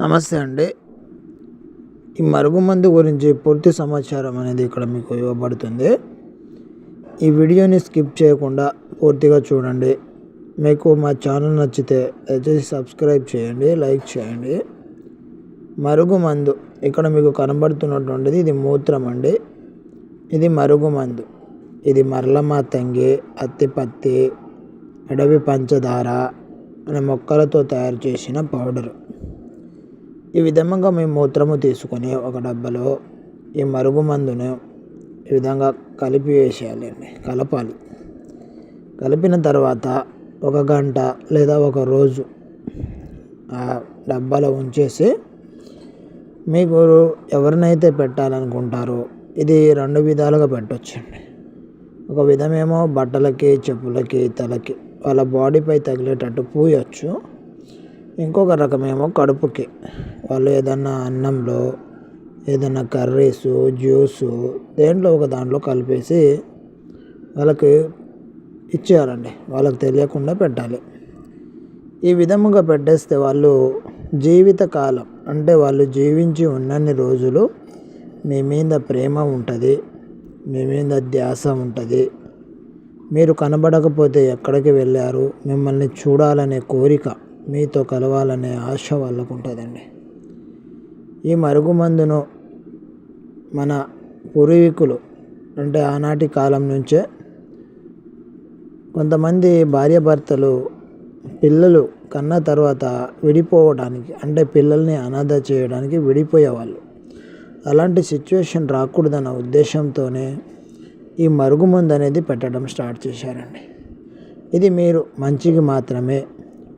నమస్తే అండి. ఈ మరుగుమందు గురించి పూర్తి సమాచారం అనేది ఇక్కడ మీకు ఇవ్వబడుతుంది. ఈ వీడియోని స్కిప్ చేయకుండా పూర్తిగా చూడండి. మీకు మా ఛానల్ నచ్చితే దయచేసి సబ్స్క్రైబ్ చేయండి, లైక్ చేయండి. మరుగుమందు ఇక్కడ మీకు కనబడుతున్నటువంటిది ఇది మూత్రం అండి. ఇది మరుగుమందు. ఇది మరల మాతంగి, అత్తిపత్తి, అడవి పంచదార అనే మొక్కలతో తయారు చేసిన పౌడరు. ఈ విధంగా మేము మూత్రము తీసుకొని ఒక డబ్బాలో ఈ మరుగుమందును ఈ విధంగా కలిపి వేసేయాలండి, కలపాలి. కలిపిన తర్వాత 1 గంట లేదా 1 రోజు ఆ డబ్బాలో ఉంచేసి మీకు ఎవరినైతే పెట్టాలనుకుంటారో ఇది 2 విధాలుగా పెట్టొచ్చండి. ఒక విధమేమో బట్టలకి, చెప్పులకి, తలకి వాళ్ళ బాడీపై తగిలేటట్టు పూయొచ్చు. ఇంకొక రకమేమో కడుపుకి, వాళ్ళు ఏదన్నా అన్నంలో, ఏదన్నా కర్రీసు, జ్యూసు దేంట్లో ఒక దాంట్లో కలిపేసి వాళ్ళకి ఇచ్చేయాలండి. వాళ్ళకి తెలియకుండా పెట్టాలి. ఈ విధముగా పెట్టేస్తే వాళ్ళు జీవితకాలం, అంటే వాళ్ళు జీవించి ఉన్నన్ని రోజులు మీ మీద ప్రేమ ఉంటుంది, మీ మీద ధ్యాస ఉంటుంది. మీరు కనబడకపోతే ఎక్కడికి వెళ్ళారు, మిమ్మల్ని చూడాలనే కోరిక, మీతో కలవాలనే ఆశ వాళ్ళకు ఉంటుందండి. ఈ మరుగుమందును మన పూర్వీకులు, అంటే ఆనాటి కాలం నుంచే కొంతమంది భార్యాభర్తలు పిల్లలు కన్న తర్వాత విడిపోవడానికి, అంటే పిల్లల్ని అనాథ చేయడానికి విడిపోయేవాళ్ళు. అలాంటి సిచ్యువేషన్ రాకూడదన్న ఉద్దేశంతోనే ఈ మరుగుమందు అనేది పెట్టడం స్టార్ట్ చేశారండి. ఇది మీరు మంచికి మాత్రమే.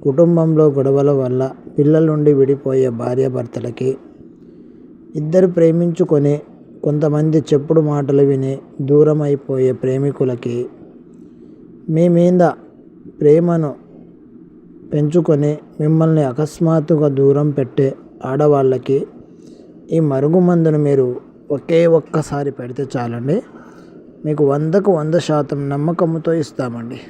కుటుంబంలో గొడవల వల్ల పిల్లల నుండి విడిపోయే భార్యాభర్తలకి, ఇద్దరు ప్రేమించుకొని కొంతమంది చెప్పుడు మాటలు విని దూరం అయిపోయే ప్రేమికులకి, మీ మీద ప్రేమను పెంచుకొని మిమ్మల్ని అకస్మాత్తుగా దూరం పెట్టే ఆడవాళ్ళకి ఈ మరుగుమందును మీరు ఒక్కసారి పెడితే చాలండి. మీకు 100% నమ్మకంతో ఇస్తామండి.